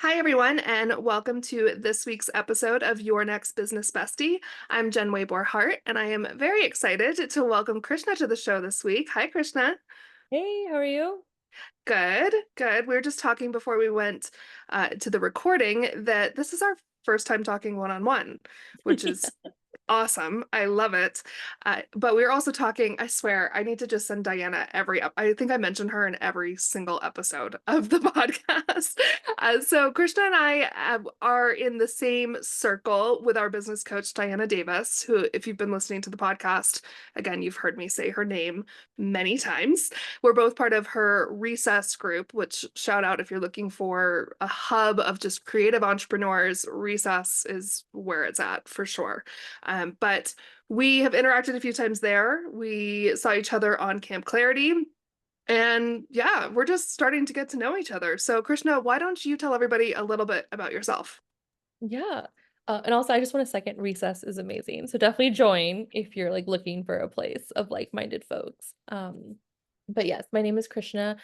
Hi, everyone, and welcome to this week's episode of Your Next Business Bestie. I'm Jen Waybor Hart, and I am very excited to welcome Krishna to the show this week. Hi, Krishna. Hey, how are you? Good, good. We were just talking before we went to the recording that this is our first time talking one-on-one, which is awesome. I love it. But we were also talking, I swear, I need to just send Diana I think I mentioned her in every single episode of the podcast. So Krishna and I are in the same circle with our business coach, Diana Davis, who, if you've been listening to the podcast, again, you've heard me say her name many times. We're both part of her Recess group, which shout out if you're looking for a hub of just creative entrepreneurs, Recess is where it's at for sure. But we have interacted a few times there. We saw each other on Camp Clarity. And yeah, we're just starting to get to know each other. So, Krishna, why don't you tell everybody a little bit about yourself? Yeah. And also, I just want to second Recess is amazing. So definitely join if you're like looking for a place of like-minded folks. But yes, my name is Krishna.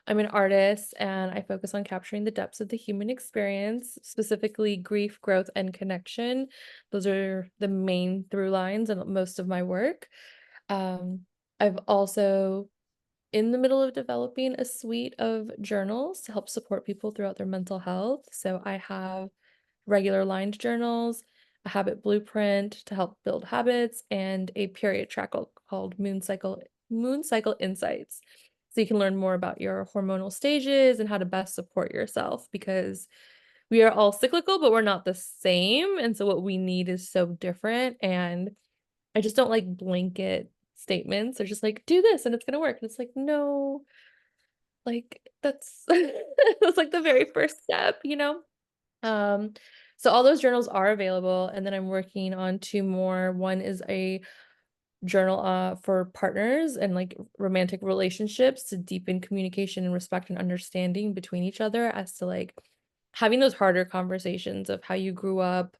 I'm an artist and I focus on capturing the depths of the human experience, specifically grief, growth, and connection. Those are the main through lines in most of my work. Um, I've also in the middle of developing a suite of journals to help support people throughout their mental health. So I have regular lined journals, a habit blueprint to help build habits, and a period tracker called Moon Cycle Insights. So you can learn more about your hormonal stages and how to best support yourself because we are all cyclical, but we're not the same. And so what we need is so different. And I just don't like blanket statements. They're just like, do this and it's gonna work. And it's like, no, like that's that's like the very first step, you know? Um, so all those journals are available, and then I'm working on 2 more. One is a journal, for partners and, like, romantic relationships to deepen communication and respect and understanding between each other as to, like, having those harder conversations of how you grew up,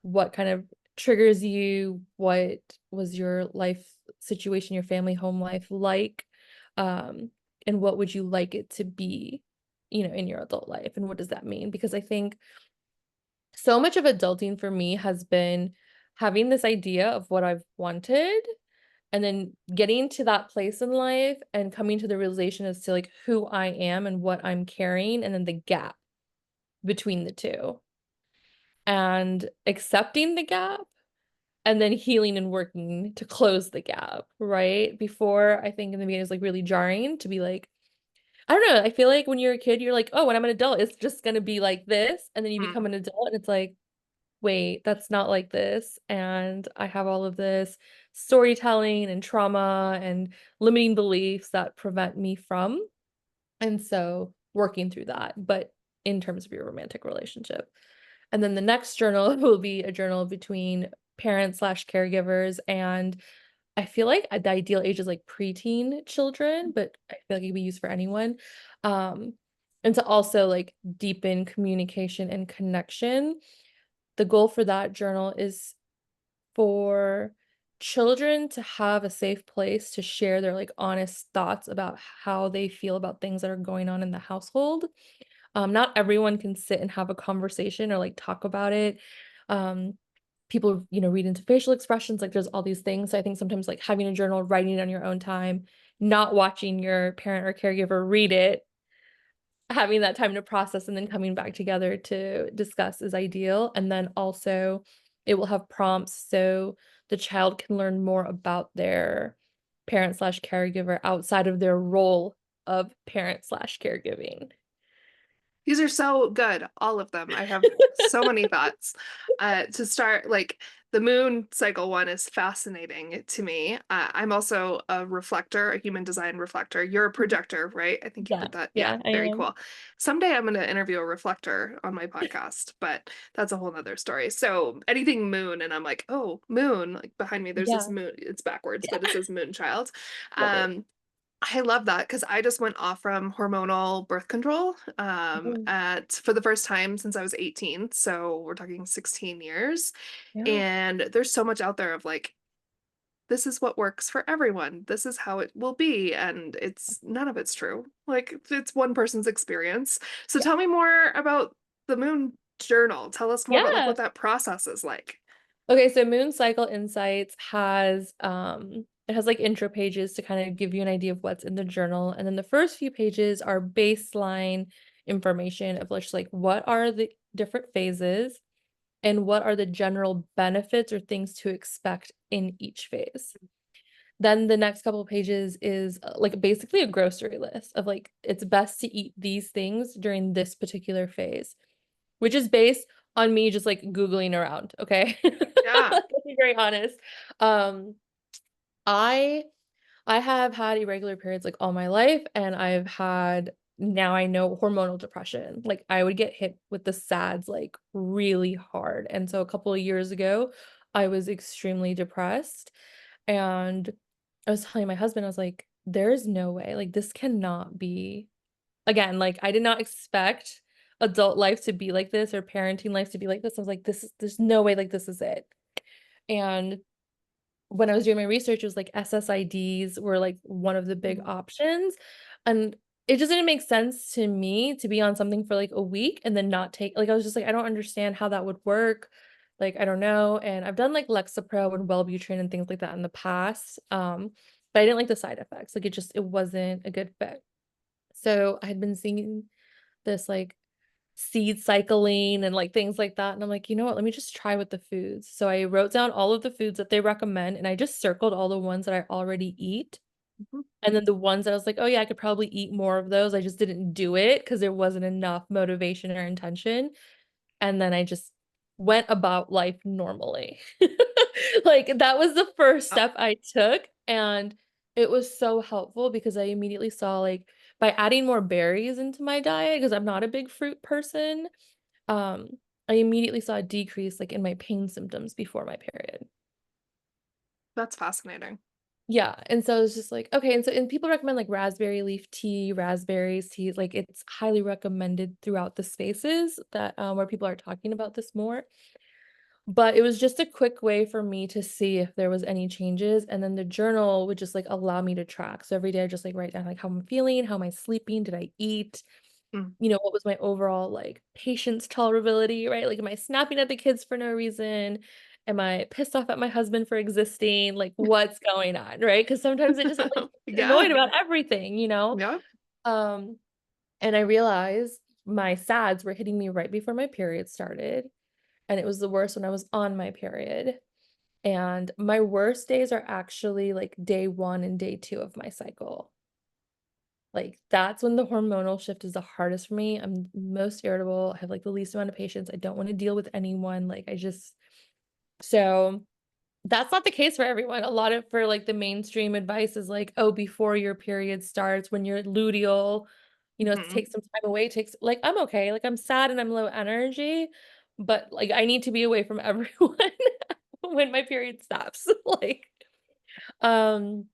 what kind of triggers you, what was your life situation, your family home life like, um, and what would you like it to be, in your adult life, and what does that mean? Because I think so much of adulting for me has been having this idea of what I've wanted and then getting to that place in life and coming to the realization as to like who I am and what I'm carrying and then the gap between the two and accepting the gap and then healing and working to close the gap, right? Before I think in the beginning it was like really jarring to be like, I don't know. I feel like when you're a kid, you're like, oh, when I'm an adult, it's just gonna be like this. And then you become Mm. an adult and it's like, wait, that's not like this. And I have all of this storytelling and trauma and limiting beliefs that prevent me from. And so working through that, but in terms of your romantic relationship. And then the next journal will be a journal between parents slash caregivers. And I feel like the ideal age is like preteen children, but I feel like it can be used for anyone. Um, and to also like deepen communication and connection. The goal for that journal is for children to have a safe place to share their, like, honest thoughts about how they feel about things that are going on in the household. Not everyone can sit and have a conversation or, like, talk about it. Um, People, read into facial expressions, like, there's all these things. So I think sometimes, like, having a journal, writing it on your own time, not watching your parent or caregiver read it, having that time to process and then coming back together to discuss is ideal, and then also it will have prompts so the child can learn more about their parent/caregiver outside of their role of parent/caregiving. These are so good, all of them. I have so many thoughts. To start, like the moon cycle one is fascinating to me. I'm also a reflector, a human design reflector. You're a Mhm. projector, right? I think you Yeah, put that. Yeah, yeah, I very am. cool. Someday I'm going to interview a reflector on my podcast, but that's a whole nother story. So anything moon, and I'm like, oh, moon. Like behind me, there's this Yeah, moon. It's backwards, yeah, but it says moon child. love it. Um, I love that because I just went off from hormonal birth control Mhm. at for the first time since I was 18. So we're talking 16 years. Yeah, And there's so much out there of like, this is what works for everyone. This is how it will be. And it's none of it's true. Like it's one person's experience. So yeah. tell me more about the moon journal? Tell us more about like Yeah. what that process is like. Okay, so Moon Cycle Insights has it has like intro pages to kind of give you an idea of what's in the journal. And then the first few pages are baseline information of just like what are the different phases and what are the general benefits or things to expect in each phase. Then the next couple of pages is like basically a grocery list of like it's best to eat these things during this particular phase, which is based on me just like Googling around, okay? Yeah. Like, to be very honest. Um, I I have had irregular periods like all my life, and I've had now I know hormonal depression. Like I would get hit with the SADS like really hard. And so a couple of years ago, I was extremely depressed. And I was telling my husband, I was like, there is no way, like this cannot be again, like I did not expect adult life to be like this or parenting life to be like this. I was like, this is there's no way like this is it. And when I was doing my research, it was like SSIDs were like one of the big Mhm. options. And it just didn't make sense to me to be on something for like a week and then not take like I was just like, I don't understand how that would work. Like, I don't know. And I've done like Lexapro and Wellbutrin and things like that in the past. But I didn't like the side effects. Like it wasn't a good fit. So I had been seeing this like seed cycling and like things like that. And I'm like, you know what? Let me just try with the foods. So I wrote down all of the foods that they recommend and I just circled all the ones that I already eat. Mhm. And then the ones that I was like, oh yeah, I could probably eat more of those. I just didn't do it because there wasn't enough motivation or intention. And then I just went about life normally. Like that was the first Oh, step I took. And it was so helpful because I immediately saw like by adding more berries into my diet, because I'm not a big fruit person, um, I immediately saw a decrease like in my pain symptoms before my period. that's fascinating. Yeah, and so it's just like, okay, and people recommend like raspberry leaf tea, raspberries tea, like it's highly recommended throughout the spaces that where people are talking about this more. But it was just a quick way for me to see if there was any changes, and then the journal would just like allow me to track. So every day I just like write down like how I'm feeling, how am I sleeping, did I eat, Mm. you know, what was my overall like patience tolerability, right? Like, am I snapping at the kids for no reason? Am I pissed off at my husband for existing? Like, what's going on, right? Because sometimes it just like Yeah. annoyed about everything, you know? Yeah. Um, and I realized my SADs were hitting me right before my period started, and it was the worst when I was on my period. And my worst days are actually like day 1 and day 2 of my cycle. Like, that's when the hormonal shift is the hardest for me. I'm most irritable. I have, like, the least amount of patience. I don't wanna deal with anyone. Like, I just so that's not the case for everyone. A lot of for, like, the mainstream advice is like, "Oh, before your period starts, when you're luteal, you know, Mhm. take some time away." Takes like, I'm okay. Like, I'm sad and I'm low energy, but, like, I need to be away from everyone when my period stops. Like, um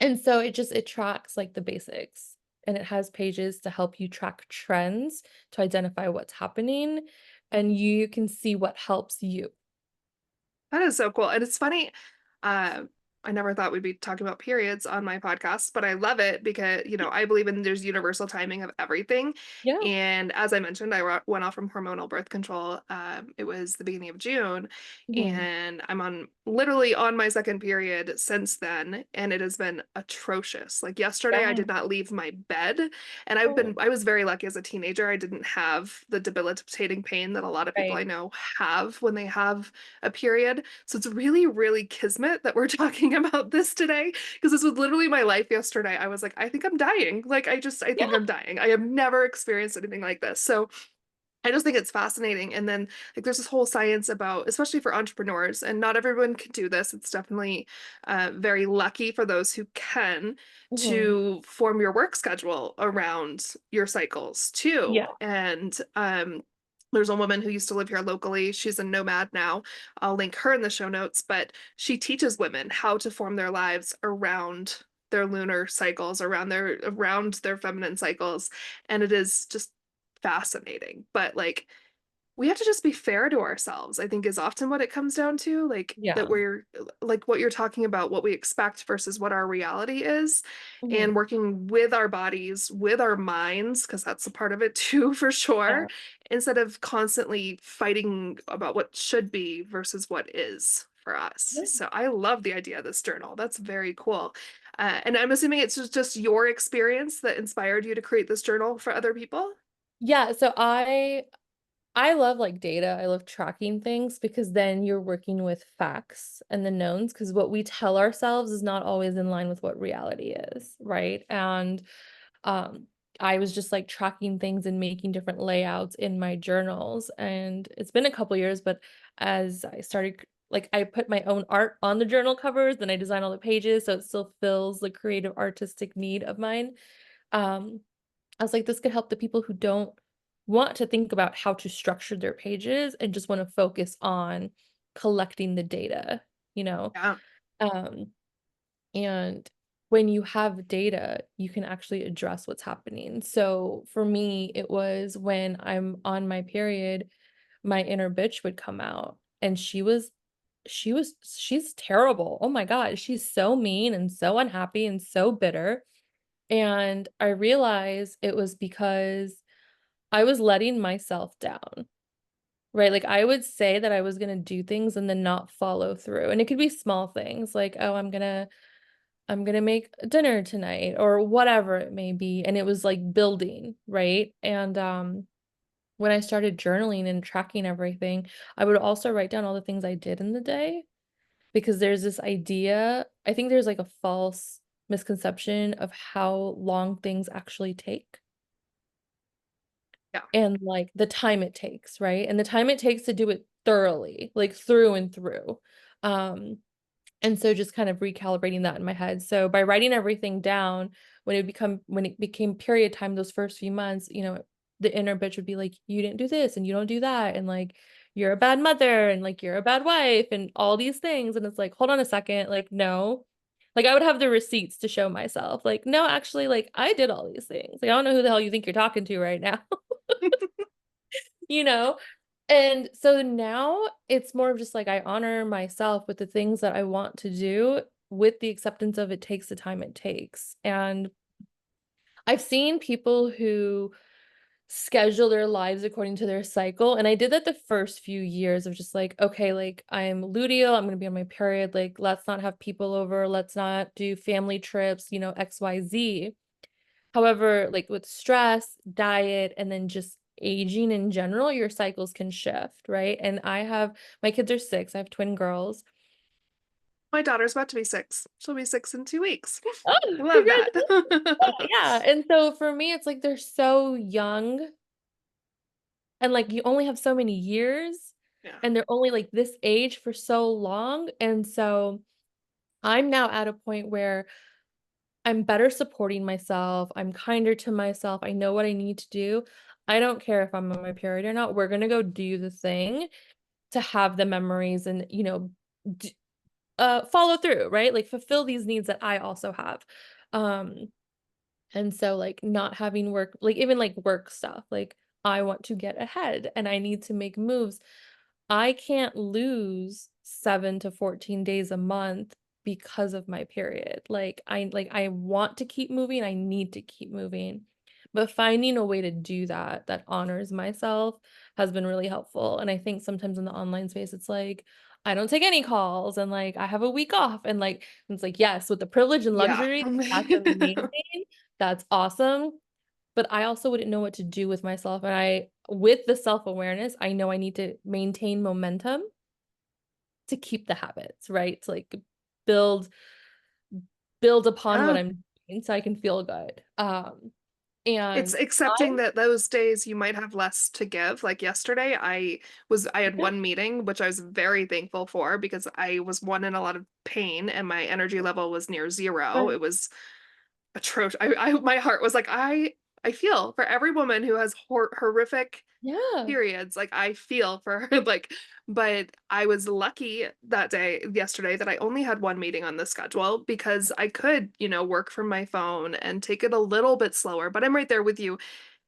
and so it tracks, like, the basics, and it has pages to help you track trends to identify what's happening, and you can see what helps you. That is so cool. And it's funny. Uh, I never thought we'd be talking about periods on my podcast, but I love it because, I believe in there's universal timing of everything. Yeah. And as I mentioned, went off from hormonal birth control. It was the beginning of June, Mhm. and I'm on literally on my second period since then, and it has been atrocious. Like yesterday, I Yeah. did not leave my bed, and Oh, I was very lucky as a teenager. I didn't have the debilitating pain that a lot of people right. I know have when they have a period. So it's really, really kismet that we're talking about this today because this was literally my life yesterday. I was like, I think I'm dying. Like, I Yeah. think I'm dying. I have never experienced anything like this. So I just think it's fascinating. And then, like, there's this whole science about, especially for entrepreneurs, and not everyone can do this. It's definitely very lucky for those who can Mhm. to form your work schedule around your cycles too. Yeah. And there's a woman who used to live here locally. She's a nomad now. I'll link her in the show notes, but she teaches women how to form their lives around their lunar cycles, around their feminine cycles, and it is just fascinating. But like we have to just be fair to ourselves, I think is often what it comes down to, like that Yeah. we're like what you're talking about, what we expect versus what our reality is, Mhm. and working with our bodies, with our minds, because that's a part of it too, for Yeah. sure, instead of constantly fighting about what should be versus what is for us. Yeah. So I love the idea of this journal. That's very cool. And I'm assuming it's just your experience that inspired you to create this journal for other people. Yeah, so I love like data. I love tracking things because then you're working with facts and the knowns because what we tell ourselves is not always in line with what reality is, right? And um I was just like tracking things and making different layouts in my journals, and it's been a couple years, but as I started like I put my own art on the journal covers, then I design all the pages so it still fills the creative artistic need of mine. Um I was like, this could help the people who don't want to think about how to structure their pages and just want to focus on collecting the data, you know? Yeah. Um, and when you have data, you can actually address what's happening. So for me, it was when I'm on my period, my inner bitch would come out, and she's terrible. Oh my God, she's so mean and so unhappy and so bitter. And I realized it was because I was letting myself down, right? Like, I would say that I was gonna do things and then not follow through, and it could be small things like, "Oh, I'm gonna make dinner tonight," or whatever it may be, and it was, like, building, right? And, when I started journaling and tracking everything, I would also write down all the things I did in the day, because there's this idea I think there's, like, a false misconception of how long things actually take. Yeah. And, like, the time it takes, right? And the time it takes to do it thoroughly, like, through and through. Um, and so just kind of recalibrating that in my head. So by writing everything down, when it became period time those first few months, the inner bitch would be like, "You didn't do this and you don't do that," and, like, "You're a bad mother," and, like, "You're a bad wife," and all these things, and it's like, "Hold on a second, like, no." Like, I would have the receipts to show myself, like, "No, actually, like, I did all these things. Like, I don't know who the hell you think you're talking to right now." You know? And so now it's more of just like I honor myself with the things that I want to do with the acceptance of it takes the time it takes. And I've seen people who schedule their lives according to their cycle. And I did that the first few years of just like, okay, like I'm luteal, I'm gonna be on my period. Like, let's not have people over, let's not do family trips, XYZ. However, like with stress, diet, and then just aging in general, your cycles can shift, right? And my kids are 6, I have twin girls. My daughter's about to be 6. She'll be 6 in 2 weeks. Oh, I love that. congratulations. Yeah, and so for me, it's like they're so young and like you only have so many years Yeah. and they're only like this age for so long. And so I'm now at a point where I'm better supporting myself. I'm kinder to myself. I know what I need to do. I don't care if I'm on my period or not. We're gonna go do the thing to have the memories and, d follow through, right? Like, fulfill these needs that I also have. Um, and so, like, not having work like, even, like, work stuff, like, I want to get ahead and I need to make moves. I can't lose 7 to 14 days a month because of my period. Like I want to keep moving, I need to keep moving. But finding a way to do that that honors myself has been really helpful. And I think sometimes in the online space it's like I don't take any calls and like I have a week off and like it's like yes, with the privilege and Yeah. luxury, that's amazing. That's awesome. But I also wouldn't know what to do with myself, and I with the self-awareness, I know I need to maintain momentum to keep the habits, right? To, like, build build upon what Yeah. I'm doing so I can feel good. It's And accepting I'm that those days you might have less to give. Like yesterday, I had yeah, one meeting, which I was very thankful for because I was one in a lot of pain and my energy level was near zero. right. It was atrocious. My heart was like, I feel for every woman who has horrific Yeah, periods. Like I feel for her, like, but I was lucky that day yesterday that I only had one meeting on the schedule because I could, work from my phone and take it a little bit slower. But I'm right there with you.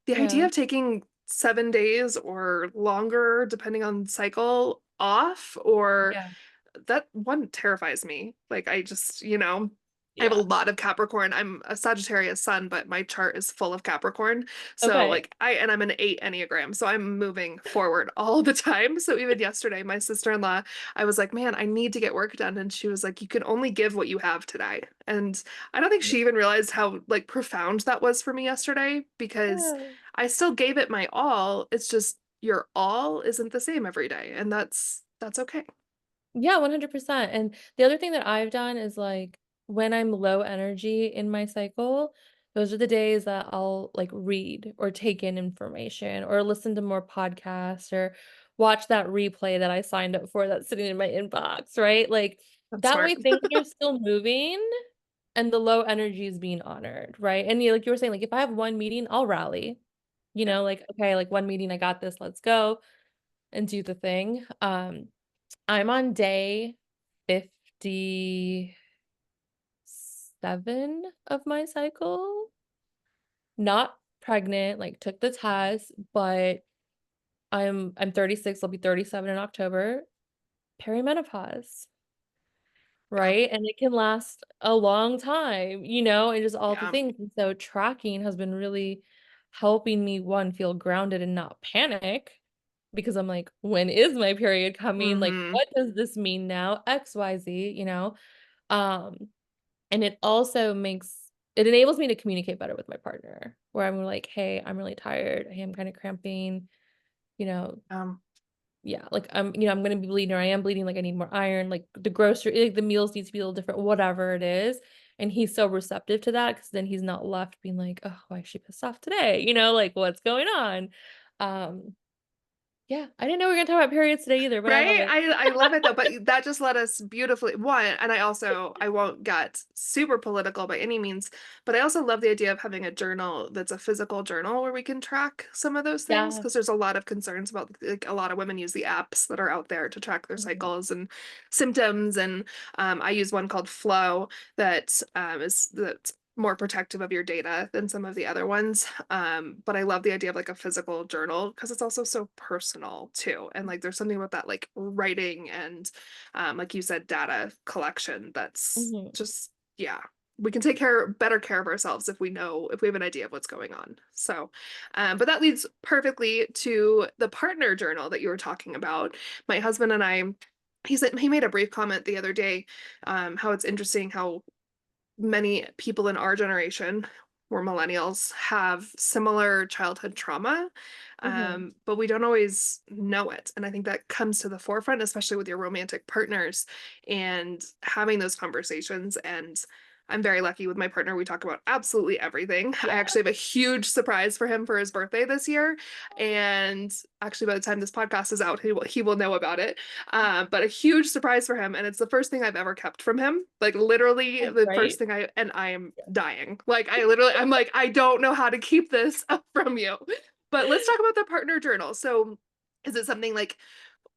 The idea yeah, of taking 7 days or longer, depending on cycle, off, or Yeah. that one terrifies me. Like I just, I have a Yeah. lot of Capricorn. I'm a Sagittarius sun, but my chart is full of Capricorn. So Okay. like I'm an 8 Enneagram. So I'm moving forward all the time. So even yesterday, my sister-in-law, I was like, man, I need to get work done. And she was like, you can only give what you have today. And I don't think she even realized how like profound that was for me yesterday because Yeah. I still gave it my all. It's just your all isn't the same every day. And that's okay. Yeah, 100%. And the other thing that I've done is like when I'm low energy in my cycle, those are the days that I'll like read or take in information or listen to more podcasts or watch that replay that I signed up for that's sitting in my inbox, right? Like That's that way smart. things are still moving and the low energy is being honored, right? And you like you were saying, like if I have one meeting, I'll rally, Yeah. like, okay, like one meeting, I got this, let's go and do the thing. I'm on day 57 of my cycle. Not pregnant, like took the test, but I'm 36, I'll be 37 in October. Perimenopause, Yeah. right? And it can last a long time, and just all the Yeah. things. And so tracking has been really helping me one feel grounded and not panic because I'm like, when is my period coming? Like, Hmm. what does this mean now? XYZ, Um, and it enables me to communicate better with my partner, where I'm like, "Hey, I'm really tired. Hey, I'm kind of cramping." You know, Um, yeah, like I'm gonna be bleeding or I am bleeding, like I need more iron, like the grocery, like the meals need to be a little different, whatever it is. And he's so receptive to that because then he's not left being like, oh, why is she pissed off today? Like what's going on? Um, yeah, I didn't know we were gonna talk about periods today either, but I love right? it. I love it though, but that just led us beautifully one, and I won't get super political by any means, but I also love the idea of having a journal that's a physical journal where we can track some of those things Yeah. because there's a lot of concerns about like a lot of women use the apps that are out there to track their Mhm. cycles and symptoms, and I use one called Flow that that's more protective of your data than some of the other ones. But I love the idea of like a physical journal because it's also so personal too. And like there's something about that like writing and like you said, data collection that's Mhm. just yeah. We can better care of ourselves if we have an idea of what's going on. So, but that leads perfectly to the partner journal that you were talking about. My husband and I, he made a brief comment the other day, how it's interesting how many people in our generation, we're millennials, have similar childhood trauma, Mhm. but we don't always know it. And I think that comes to the forefront, especially with your romantic partners and having those conversations. And I'm very lucky with my partner. We talk about absolutely everything. I Yeah. actually have a huge surprise for him for his birthday this year. And actually, by the time this podcast is out, he will know about it. But a huge surprise for him, and it's the first thing I've ever kept from him. Like literally the first Right? thing and I am dying. Like I'm like, I don't know how to keep this up from you. But let's talk about the partner journal. So is it something like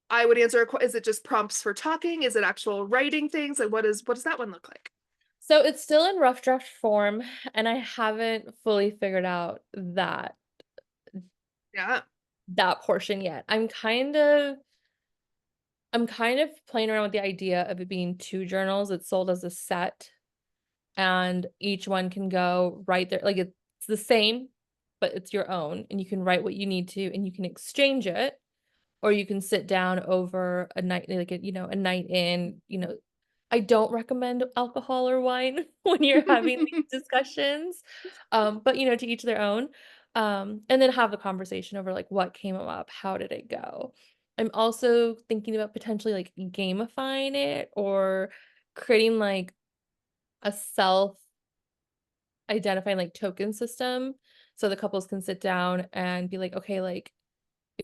I would answer is it just prompts for talking? Is it actual writing things? Like what does that one look like? So it's still in rough draft form, and I haven't fully figured out Yeah. that portion yet. I'm kind of playing around with the idea of it being 2 journals. It's sold as a set, and each one can go right there. Like it's the same, but it's your own, and you can write what you need to, and you can exchange it, or you can sit down over a night, like a night in. I don't recommend alcohol or wine when you're having these discussions, but, to each their own, and then have the conversation over, like, what came up, how did it go? I'm also thinking about potentially, like, gamifying it or creating, like, a self-identifying, like, token system so the couples can sit down and be like, "Okay, like,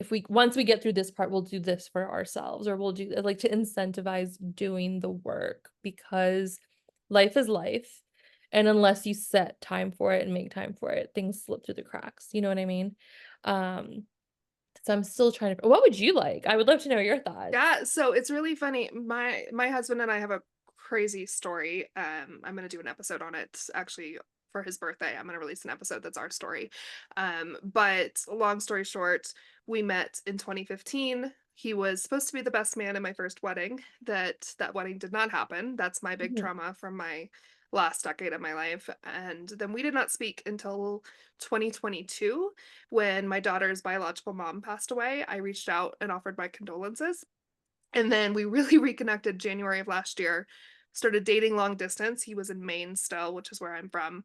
if we once we get through this part, we'll do this for ourselves, or we'll do like to incentivize doing the work because life is life. And unless you set time for it and make time for it, things slip through the cracks. You know what I mean? Um, so I'm still trying to, what would you like? I would love to know your thoughts. Yeah, so it's really funny. My husband and I have a crazy story. I'm gonna do an episode on it actually for his birthday. I'm gonna release an episode that's our story. But long story short, we met in 2015. He was supposed to be the best man in my first wedding. That wedding did not happen. That's my big Mhm. trauma from my last decade of my life. And then we did not speak until 2022 when my daughter's biological mom passed away. I reached out and offered my condolences. And then we really reconnected January of last year. Started dating long distance. He was in Maine still, which is where I'm from.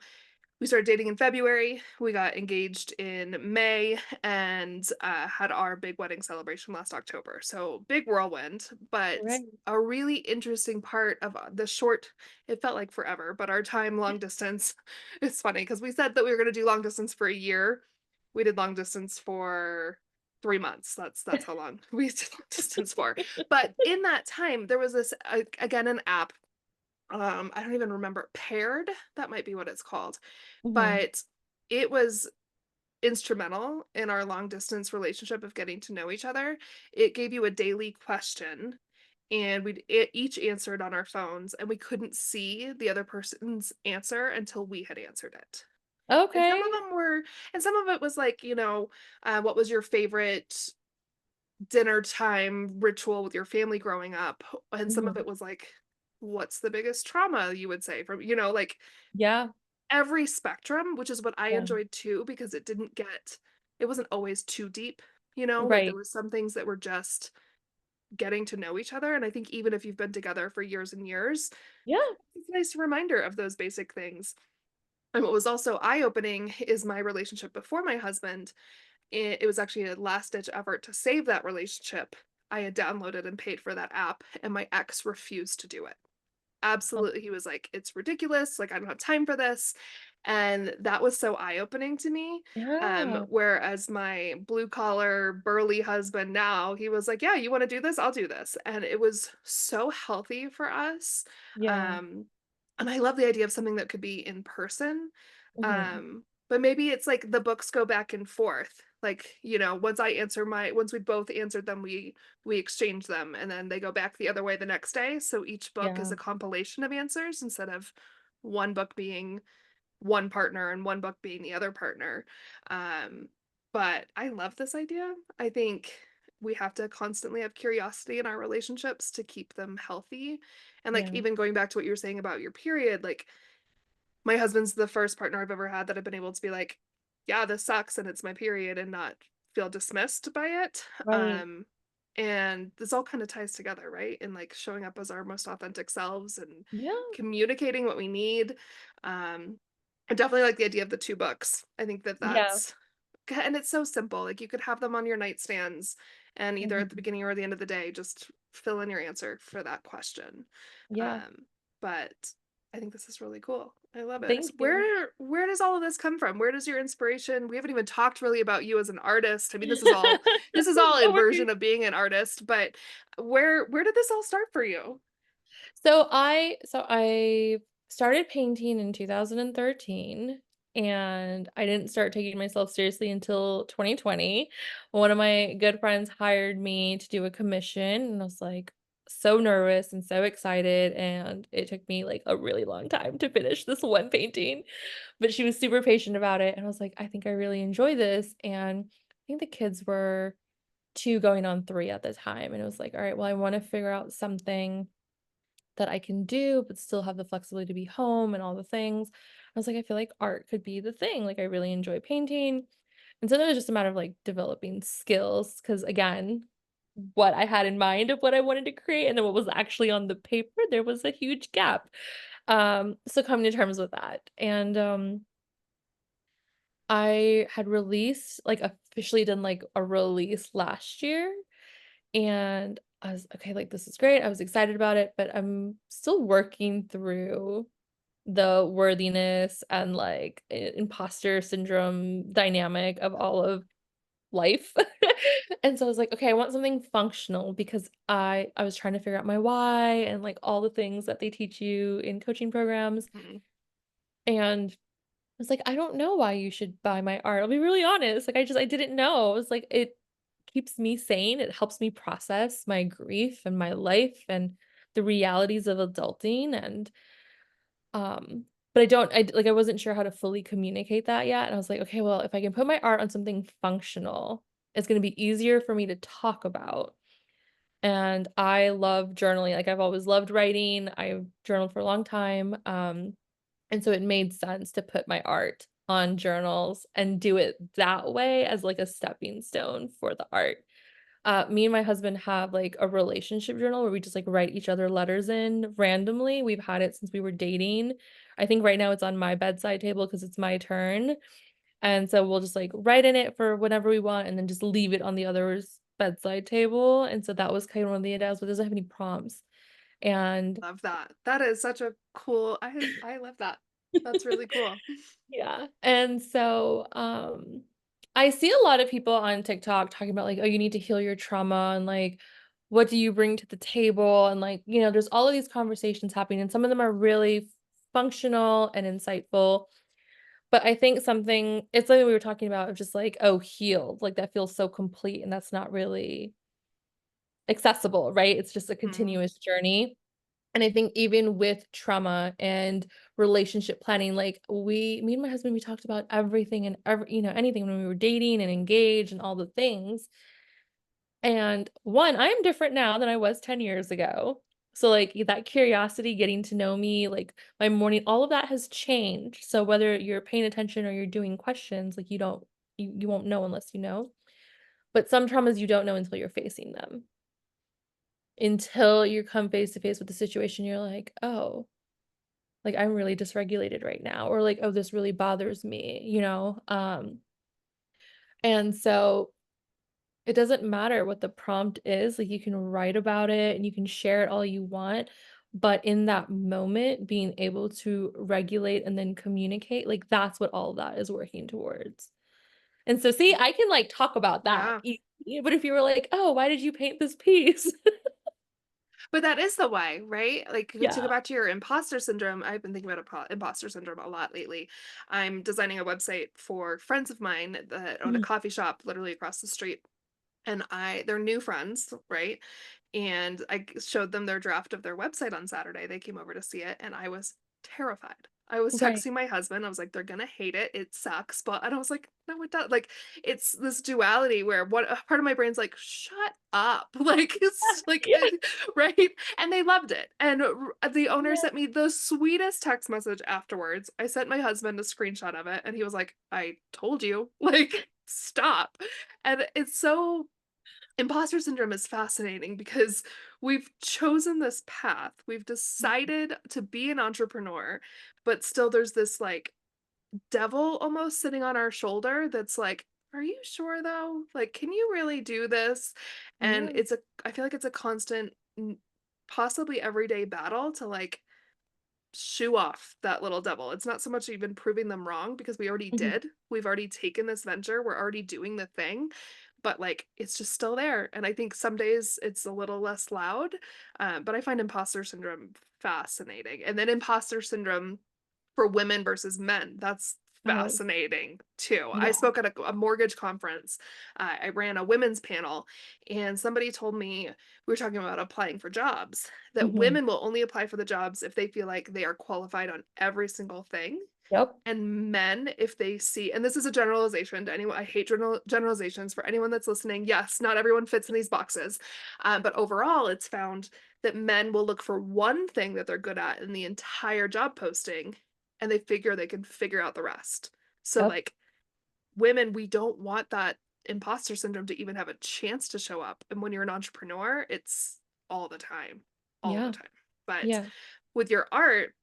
We started dating in February. We got engaged in May and had our big wedding celebration last October. So big whirlwind, but Right. a really interesting part of the short, it felt like forever, but our time long distance. It's funny because we said that we were going to do long distance for a year. We did long distance for 3 months. That's how long we did long distance for. But in that time, there was this again an app. I don't even remember, Paired. That might be what it's called, Mhm. but it was instrumental in our long distance relationship of getting to know each other. It gave you a daily question, and each answered on our phones, and we couldn't see the other person's answer until we had answered it. And some of Okay. them were, and some of it was like, what was your favorite dinner time ritual with your family growing up? And some of Mhm. it was like, what's the biggest trauma you would say from, like Yeah. every spectrum, which is what I Yeah. enjoyed too, because it wasn't always too deep, like there Right. was some things that were just getting to know each other. And I think even if you've been together for years and years, Yeah. it's a nice reminder of those basic things. And what was also eye-opening is my relationship before my husband. It was actually a last-ditch effort to save that relationship. I had downloaded and paid for that app, and my ex refused to do it. Oh, Absolutely, he was like, "It's ridiculous, like, I don't have time for this," and that was so eye-opening to me, yeah. whereas my blue-collar, burly husband now, he was like, "Yeah, you wanna do this? I'll do this," and it was so healthy for us, Yeah. um, and I love the idea of something that could be in person, Mhm. but maybe it's like the books go back and forth, like, once we both answered them, we exchange them and then they go back the other way the next day. So each book is Yeah. a compilation of answers instead of one book being one partner and one book being the other partner. Um, but I love this idea. I think we have to constantly have curiosity in our relationships to keep them healthy. And like Yeah. even going back to what you were saying about your period, like my husband's the first partner I've ever had that I've been able to be like, "Yeah, this sucks and it's my period," and not feel dismissed by it. Right. And this all kind of ties together, right? And like showing up as our most authentic selves and Yeah. communicating what we need. Um, I definitely like the idea of the 2 books. I think that Yeah. and it's so simple. Like you could have them on your nightstands and either at the Mhm. beginning or the end of the day, just fill in your answer for that question. Yeah. But I think this is really cool. I love it. Thank you. Where does all of this come from? Where does your inspiration? We haven't even talked really about you as an artist. I mean, this is all No a worries. version of being an artist, but where did this all start for you? So I started painting in 2013, and I didn't start taking myself seriously until 2020. One of my good friends hired me to do a commission, and I was like so nervous and so excited, and it took me like a really long time to finish this one painting, but she was super patient about it, and I was like, I think I really enjoy this. And I think the kids were 2 going on 3 at the time, and it was like, all right, well, I want to figure out something that I can do, but still have the flexibility to be home and all the things. I was like, I feel like art could be the thing. Like, I really enjoy painting. And so then it was just a matter of like developing skills. Cause again, what I had in mind of what I wanted to create and then what was actually on the paper, there was a huge gap. So coming to terms with that. And I had released, like officially done like a release last year. And I was okay, like this is great. I was excited about it, but I'm still working through the worthiness and like imposter syndrome dynamic of all of life. And so I was like, okay, I want something functional because I was trying to figure out my why and like all the things that they teach you in coaching programs. Mhm. And I was like, I don't know why you should buy my art. I'll be really honest. Like I didn't know. I was like, it keeps me sane. It helps me process my grief and my life and the realities of adulting. And but I wasn't sure how to fully communicate that yet. And I was like, okay, well, if I can put my art on something functional, it's going to be easier for me to talk about. And I love journaling. Like I've always loved writing. I've journaled for a long time. And so it made sense to put my art on journals and do it that way as like a stepping stone for the art. Me and my husband have like a relationship journal where we just like write each other letters in randomly. We've had it since we were dating. I think right now it's on my bedside table because it's my turn. And so we'll just like write in it for whenever we want and then just leave it on the other's bedside table. And so that was kind of one of the ideas, but it doesn't have any prompts. And Love that. That is such a cool, I love that. That's really cool. yeah. And so I see a lot of people on TikTok talking about like, oh, you need to heal your trauma and like what do you bring to the table? And like, there's all of these conversations happening, and some of them are really functional and insightful. But I think it's like we were talking about of just like, oh, healed. Like that feels so complete, and that's not really accessible, right? It's just a Mhm. continuous journey. And I think even with trauma and relationship planning, like me and my husband, we talked about everything and anything when we were dating and engaged and all the things. And one, I am different now than I was 10 years ago. So like that curiosity, getting to know me, like my morning, all of that has changed. So whether you're paying attention or you're doing questions, like you won't know unless you know. But some traumas you don't know until you're facing them. Until you come face to face with the situation, you're like, oh, like I'm really dysregulated right now, or like, oh, this really bothers me. And so it doesn't matter what the prompt is, like you can write about it and you can share it all you want, but in that moment, being able to regulate and then communicate, like that's what all of that is working towards. And so see, I can like talk about that. Yeah. But if you were like, oh, why did you paint this piece? But that is the way, right? Like to go Yeah. back to your imposter syndrome, I've been thinking about imposter syndrome a lot lately. I'm designing a website for friends of mine that own a Mhm. coffee shop literally across the street. And they're new friends, right? And showed them their draft of their website on Saturday. They came over to see it, and I was terrified. I was Right. texting my husband. I was like, they're gonna hate it. It sucks. But and I was like, no, it does. Like, it's this duality where one part of my brain's like, shut up. Like, it's like, Yeah. right? And they loved it. And the owner Yeah. sent me the sweetest text message afterwards. I sent my husband a screenshot of it, and he was like, I told you, like, stop. And it's so imposter syndrome is fascinating because we've chosen this path. We've decided to be an entrepreneur, but still there's this like devil almost sitting on our shoulder that's like, are you sure though? Like, can you really do this? And Yeah. I feel like it's a constant, possibly everyday battle to like shoo off that little devil. It's not so much even proving them wrong because we already Mhm. did. We've already taken this venture. We're already doing the thing, but like it's just still there. And I think some days it's a little less loud. But I find imposter syndrome fascinating. And then imposter syndrome for women versus men. That's Oh, fascinating too. I yeah. spoke at a mortgage conference. I ran a women's panel, and somebody told me we were talking about applying for jobs that Mhm. women will only apply for the jobs if they feel like they are qualified on every single thing. Yep. And men, if they see, and this is a generalization to anyone, I hate generalizations for anyone that's listening. Yes, not everyone fits in these boxes. But overall, it's found that men will look for one thing that they're good at in the entire job posting, and they figure they can figure out the rest. So, Yep. like, women, we don't want that imposter syndrome to even have a chance to show up. And when you're an entrepreneur, it's all the time, all the Yeah. time. But Yeah. with your art,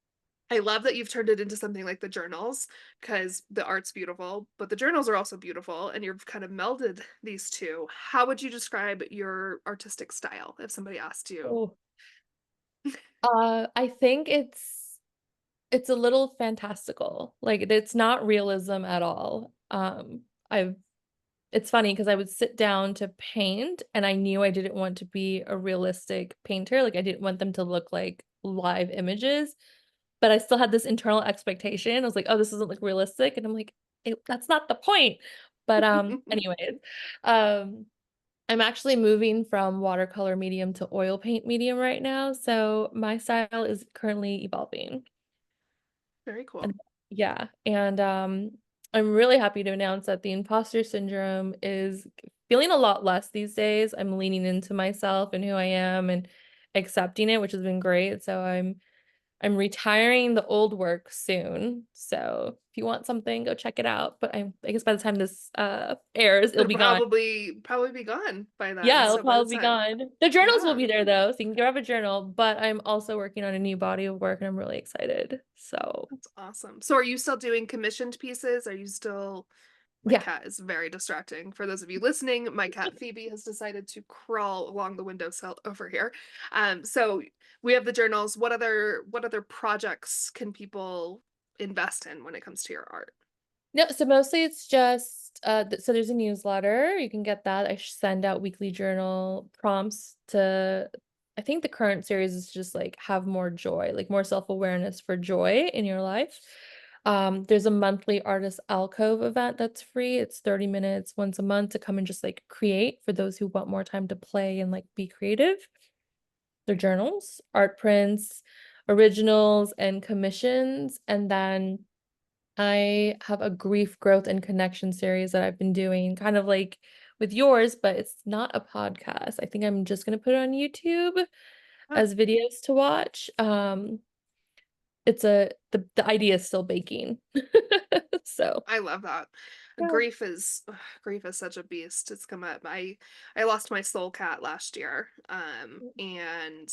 I love that you've turned it into something like the journals because the art's beautiful, but the journals are also beautiful, and you've kind of melded these two. How would you describe your artistic style if somebody asked you? Oh. I think it's a little fantastical. Like it's not realism at all. I've It's funny because I would sit down to paint and I knew I didn't want to be a realistic painter. Like I didn't want them to look like live images, but I still had this internal expectation. I was like, oh, this doesn't look realistic. And I'm like, that's not the point. But anyways, um, I'm actually moving from watercolor medium to oil paint medium right now. So my style is currently evolving. Very cool. And yeah, and, I'm really happy to announce that the imposter syndrome is feeling a lot less these days. I'm leaning into myself and who I am and accepting it, which has been great. So I'm retiring the old work soon. So if you want something, go check it out. But I guess by the time this airs, it'll It'll be gone. probably be gone by then. Yeah, it'll So by the probably be time, gone. The journals will yeah, be there though, so you can grab a journal, but I'm also working on a new body of work and I'm really excited. So that's awesome. So are you still doing commissioned pieces? Are you still My yeah. cat is very distracting. For those of you listening, my cat Phoebe has decided to crawl along the windowsill over here. So we have the journals. What other projects can people invest in when it comes to your art? No, so mostly it's just so there's a newsletter. You can get that. I send out weekly journal prompts to I think the current series is just like have more joy, like more self-awareness for joy in your life. There's a monthly artist alcove event that's free. It's 30 minutes once a month to come and just like create for those who want more time to play and like be creative. Their journals, art prints, originals, and commissions. And then I have a grief, growth, and connection series that I've been doing kind of like with yours, but it's not a podcast. I think I'm just gonna put it on YouTube Huh, as videos to watch. It's the idea is still baking. So, I love that. yeah, Grief is such a beast. It's come up. I lost my soul cat last year. And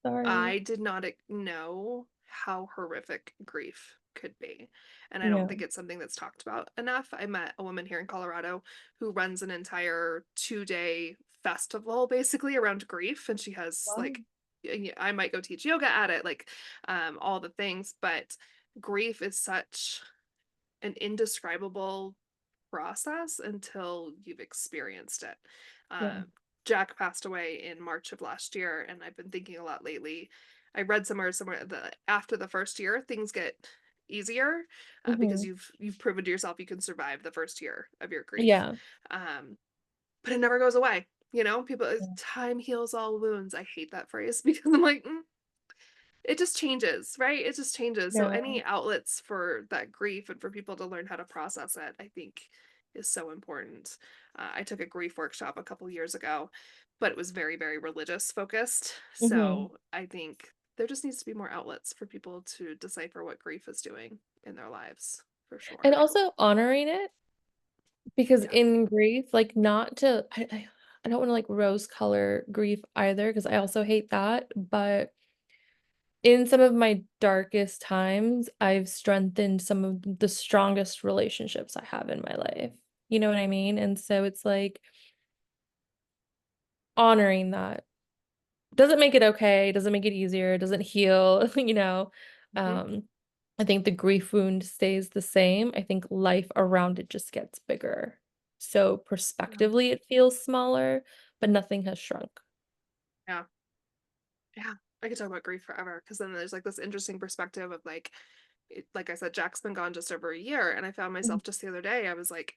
sorry. I did not know how horrific grief could be. And I don't Yeah. think it's something that's talked about enough. I met a woman here in Colorado who runs an entire 2-day festival basically around grief. And she has Wow. like, yeah, I might go teach yoga at it, like all the things. But grief is such an indescribable process until you've experienced it. Yeah. Um, Jack passed away in March of last year, and I've been thinking a lot lately. I read somewhere that after the first year, things get easier because Mhm. you've proven to yourself you can survive the first year of your grief. Yeah. Um, but it never goes away. People, Yeah. time heals all wounds. I hate that phrase because I'm like, it just changes, right? It just changes. So Yeah. any outlets for that grief and for people to learn how to process it, I think is so important. I took a grief workshop a couple years ago, but it was very, very religious focused. Mhm. So I think there just needs to be more outlets for people to decipher what grief is doing in their lives, for And sure. also honoring it because Yeah. in grief, like not to I don't want to like rose color grief either because I also hate that, but in some of my darkest times, I've strengthened some of the strongest relationships I have in my life. You know what I mean? And so it's like honoring that doesn't make it okay, doesn't make it easier, doesn't heal, you know. Hmm. Um, I think the grief wound stays the same. I think life around it just gets bigger. So Yeah. prospectively, it feels smaller, but nothing has shrunk. Yeah. Yeah. I could talk about grief forever because then there's like this interesting perspective of like I said, Jack's been gone just over a year, and I found Mhm. myself just the other day. I was like,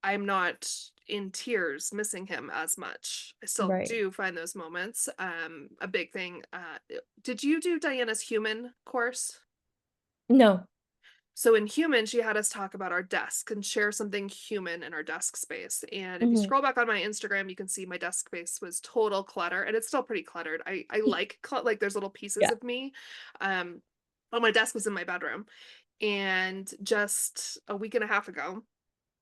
I'm not in tears missing him as much. I still Right. do find those moments. A big thing. Did you do Diana's human course? No. So in human, she had us talk about our desk and share something human in our desk space. And if you Mhm. scroll back on my Instagram, you can see my desk space was total clutter, and it's still pretty cluttered. I like like there's little pieces Yeah. of me. Um, but my desk was in my bedroom, and just a week and a half ago,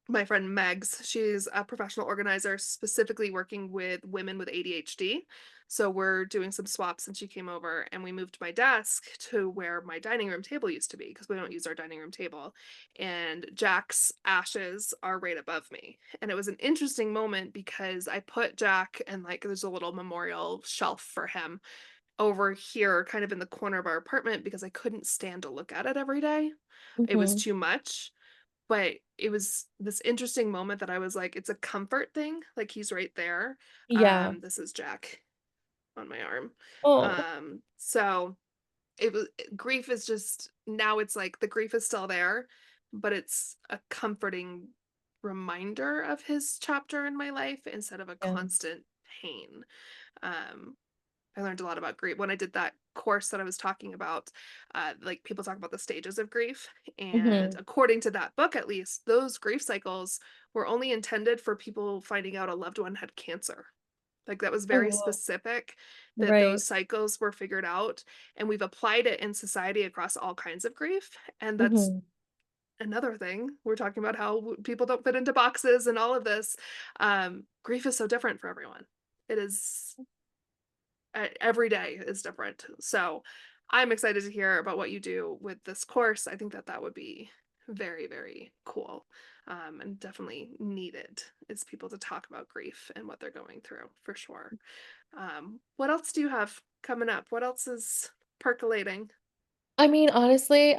my friend Megs, she's a professional organizer specifically working with women with ADHD. So we're doing some swaps, and she came over and we moved my desk to where my dining room table used to be because we don't use our dining room table. And Jack's ashes are right above me. And it was an interesting moment because I put Jack, and like there's a little memorial shelf for him over here, kind of in the corner of our apartment, because I couldn't stand to look at it every day. It was Mhm. too much. But it was this interesting moment that I was like, it's a comfort thing, like, he's right there. Yeah. This is Jack on my arm. Oh, So it was grief is just now it's like the grief is still there, but it's a comforting reminder of his chapter in my life instead of a yeah. constant pain. Um, I learned a lot about grief when I did that course that I was talking about, like people talk about the stages of grief, and Mhm. according to that book, at least, those grief cycles were only intended for people finding out a loved one had cancer. Like that was Oh, very wow. specific that Right. those cycles were figured out, and we've applied it in society across all kinds of grief. And that's Mhm. another thing. We're talking about how people don't fit into boxes and all of this. Grief is so different for everyone. It is every day is different. So I'm excited to hear about what you do with this course. I think that that would be very, very cool, and definitely needed is people to talk about grief and what they're going through for sure. What else do you have coming up? What else is percolating? I mean, honestly,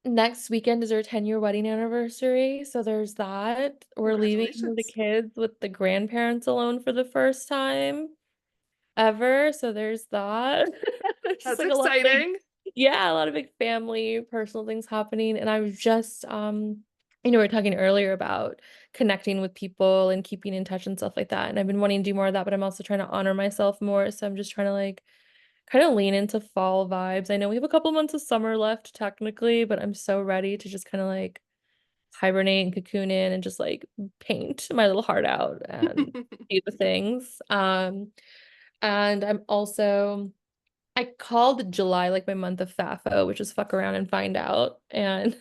next weekend is our 10-year wedding anniversary, so there's that. We're leaving the Congratulations. kids with the grandparents alone for the first time ever, so there's that. There's just, That's like, a lot of big exciting. yeah, a lot of big family, personal things happening, and I was just, we were talking earlier about connecting with people and keeping in touch and stuff like that, and I've been wanting to do more of that, but I'm also trying to honor myself more, so I'm just trying to, like, kinda lean into fall vibes. I know we have a couple months of summer left technically, but I'm so ready to just kinda, like, hibernate and cocoon in and just, like, paint my little heart out and do the things. And I'm also I called July, like, my month of FAFO, which is fuck around and find out, and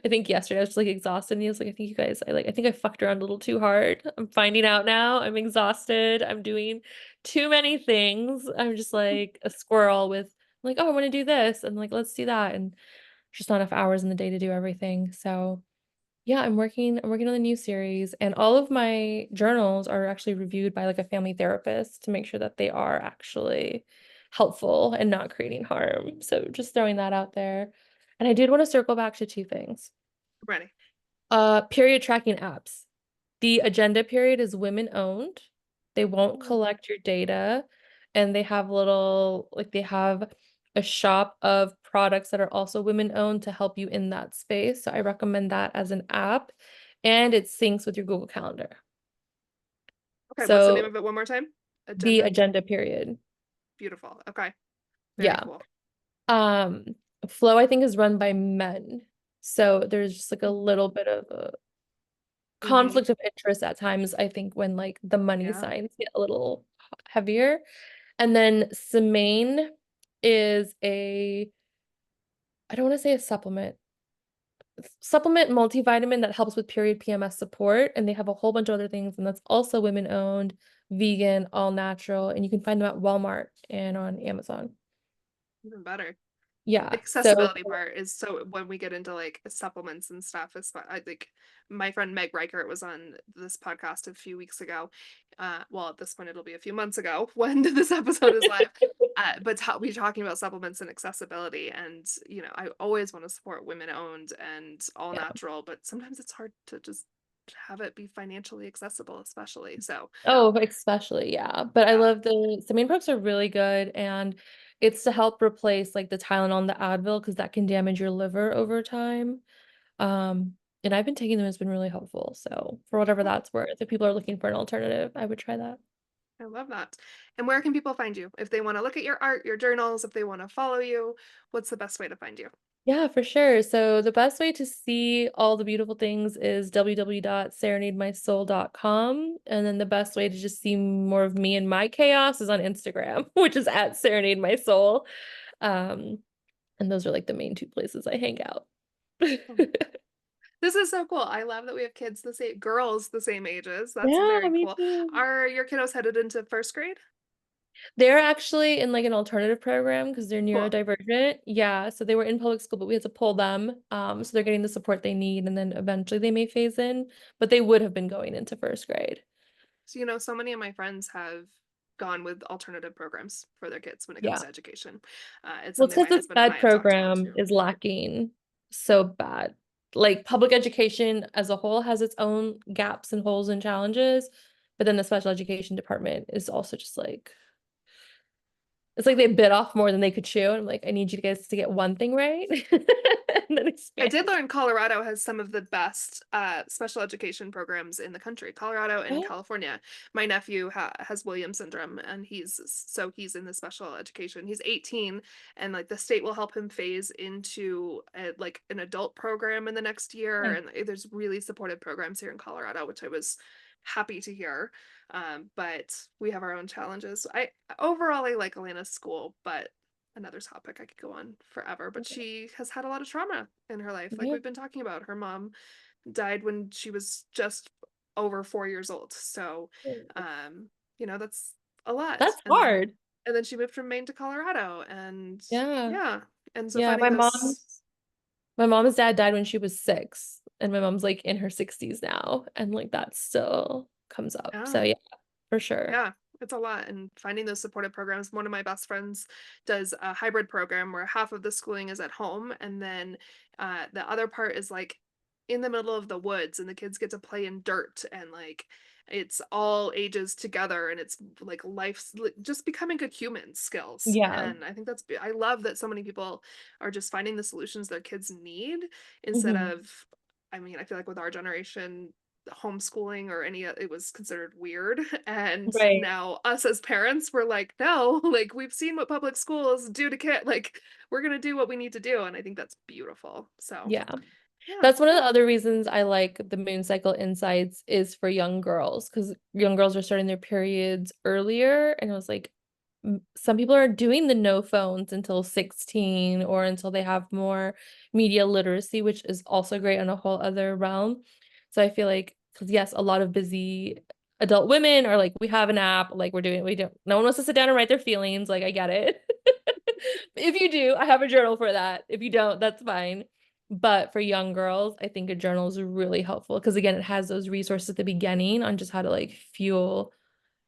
I think yesterday I was just, like, exhausted, and he was like, "I think you guys I think I fucked around a little too hard. I'm finding out now. I'm exhausted. I'm doing too many things. I'm just like a squirrel with like, oh, I wanna do this,' and like, let's do that,' and just not enough hours in the day to do everything." So yeah, I'm working on a new series, and all of my journals are actually reviewed by, like, a family therapist to make sure that they are actually helpful and not creating harm, so just throwing that out there. And I did wanna circle back to 2 things. Ready. Period tracking apps. The Agenda Period is women-owned. They won't Ooh, collect your data, and they have they have a shop of products that are also women-owned to help you in that space, so I recommend that as an app, and it syncs with your Google Calendar. okay, what's the name So, of it one more time? the Agenda? Agenda Period. Beautiful. Okay, very Yeah. cool. Um, Flow, I think, is run by men, so there's just, like, a Mm. little bit of a Mm-hmm. conflict of interest at times, I think, when, like, the money Yeah. signs get a little heavier. And then Semaine is I don't wanna say a supplement multivitamin that helps with period PMS support, and they have a whole bunch of other things, and that's also women-owned, vegan, all natural, and you can find them at Walmart and on Amazon. Even better. Yeah, so Accessibility part is so when we get into like supplements and stuff, is I think my friend Meg Reichert was on this podcast a few weeks ago. Well, at this point, it'll be a few months ago when this episode is live. But we're talking about supplements and accessibility, and I always want to support women owned and all yeah. natural, but sometimes it's hard to just have it be financially accessible, especially. So, Oh, especially, yeah, but I yeah. love the main products are really good, and it's to help replace, like, the Tylenol and the Advil because that can damage your liver over time, and I've been taking them, it's been really helpful, so for whatever Cool. that's worth, if people are looking for an alternative, I would try that. I love that. And where can people find you? If they want to look at your art, your journals, if they want to follow you, what's the best way to find you? Yeah, for sure, so the best way to see all the beautiful things is www.serenademysoul.com, and then the best way to just see more of me and my chaos is on Instagram, which is @serenademysoul, um and those are, like, the main 2 places I hang out. Oh, this is so cool. I love that we have kids the same girls the same ages. That's Yeah, very me cool. too. Are your kiddos headed into first grade? They're actually in, like, an alternative program because 'cause they're Cool. neurodivergent. Yeah, so they were in public school, but we had to pull them, so they're getting the support they need, and then eventually they may phase in, but they would have been going into 1st grade. So, so many of my friends have gone with alternative programs for their kids when it comes Yeah. to education. It's Well, it's something 'cause my the husband and SPED I have talked about program too. is lacking so bad. Like, public education as a whole has its own gaps and holes and challenges, but then the special education department is also just, like It's like they bit off more than they could chew. And I'm like, I need you guys to get one thing right and then I did expand. learn Colorado has some of the best special education programs in the country. Colorado and Oh, California. My nephew has Williams syndrome, and he's in the special education. He's 18, and like the state will help him phase into like an adult program in the next year. yeah. And there's really supportive programs here in Colorado, which I was happy to hear. But we have our own challenges. I like Elena's school, but another topic I could go on forever, but she has had a lot of trauma in her life. Like Yeah. we've been talking about, her mom died when she was just over 4 years old. So, um, that's a lot. That's And hard. then she moved from Maine to Colorado, and Yeah. yeah. And so Yeah. finding this, My mom's dad died when she was 6, and my mom's like in her 60s now, and like that still comes up. So yeah, yeah, for sure. yeah, it's a lot. And finding those supportive programs. One of my best friends does a hybrid program where half of the schooling is at home, and then the other part is like in the middle of the woods, and the kids get to play in dirt, and like it's all ages together, and it's like life's just becoming good human skills. Yeah. And I think I love that so many people are just finding the solutions their kids need instead Hmm. of, I mean, I feel like with our generation, homeschooling or it was considered weird. And Right. now us as parents, we're like, no, like we've seen what public schools do to kid, like we're gonna do what we need to do. And I think that's beautiful. So Yeah. yeah. That's one of the other reasons I like the moon cycle insights is for young girls, because young girls are starting their periods earlier. And I was like, some people are doing the no phones until 16 or until they have more media literacy, which is also great on a whole other realm. So I feel like, because yes, a lot of busy adult women are like, we have an app, like we don't, no one wants to sit down and write their feelings. Like, I get it. If you do, I have a journal for that. If you don't, that's fine. But for young girls, I think a journal is really helpful because again, it has those resources at the beginning on just how to like fuel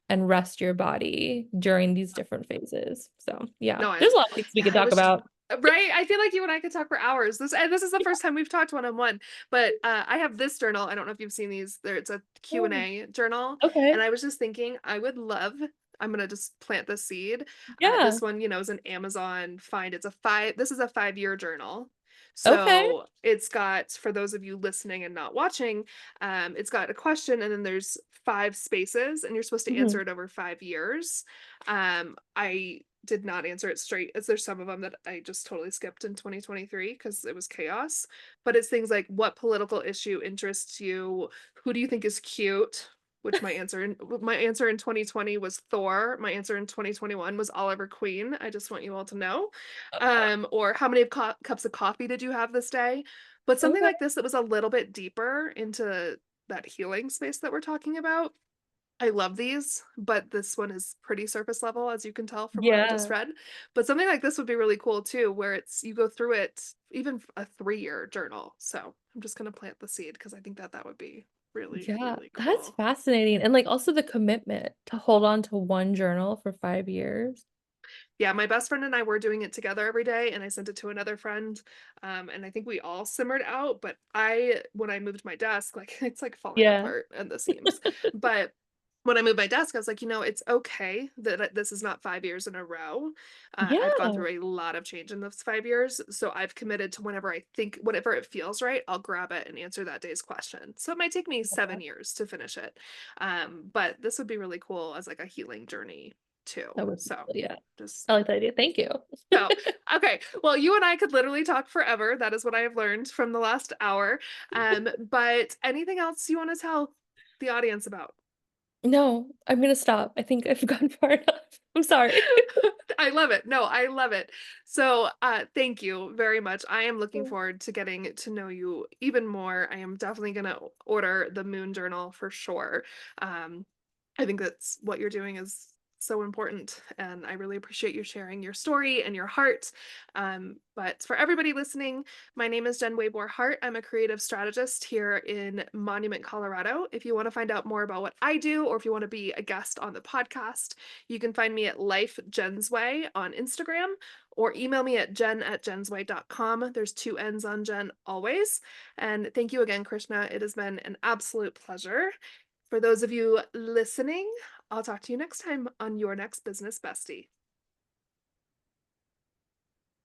and rest your body during these different phases. So yeah, No, there's a lot of things we yeah, could I talk was about. right. I feel like you and I could talk for hours. This is the first time we've talked one on one. But I have this journal. I don't know if you've seen these. It's a Q and Oh, A journal, and okay. I was just thinking I would love. I'm gonna just plant the seed. Yeah. This one, is an Amazon find. This is a 5-year journal. Okay. So it's got, for those of you listening and not watching, it's got a question, and then there's 5 spaces, and you're supposed to answer Mhm. it over 5 years. I did not answer it straight, as there's some of them that I just totally skipped in 2023 because it was chaos. But it's things like, what political issue interests you? Who do you think is cute? Which my answer in 2020 was Thor. My answer in 2021 was Oliver Queen. I just want you all to know. Or how many cups of coffee did you have this day? But something Okay. like this that was a little bit deeper into that healing space that we're talking about. I love these, but this one is pretty surface level, as you can tell from what I just Yeah. read. But something like this would be really cool too, where you go through it, even a 3-year journal. So I'm just gonna plant the seed because I think that would be really, Yeah, really that's cool. fascinating. And like also the commitment to hold on to one journal for 5 years. Yeah, my best friend and I were doing it together every day, and I sent it to another friend. And I think we all simmered out, but when I moved my desk, like it's like falling Yeah. apart at the seams. But when I moved my desk, I was like, it's okay that this is not 5 years in a row. I've gone Yeah. through a lot of change in those 5 years. So I've committed to whenever it feels right, I'll grab it and answer that day's question. So it might take me 7 years to finish it. But this would be really cool as like a healing journey too. That would be So cool. Yeah. just I like that idea. Thank you. so, okay. Well, you and I could literally talk forever. That is what I have learned from the last hour. But anything else you want to tell the audience about? No, I'm gonna stop. I think I've gone far enough. I'm sorry. I love it. No, I love it. So, thank you very much. I am looking forward to getting to know you even more. I am definitely going to order the Moon Journal for sure. Um, I think that's what you're doing is so important, and I really appreciate you sharing your story and your heart. But for everybody listening, my name is Jen Waybor Hart. I'm a creative strategist here in Monument, Colorado. If you want to find out more about what I do, or if you want to be a guest on the podcast, you can find me at Life Jen's Way on Instagram, or email me at jen@jensway.com. There's 2 N's on Jen always. And thank you again, Krishna. It has been an absolute pleasure. For those of you listening, I'll talk to you next time on Your Next Business Bestie.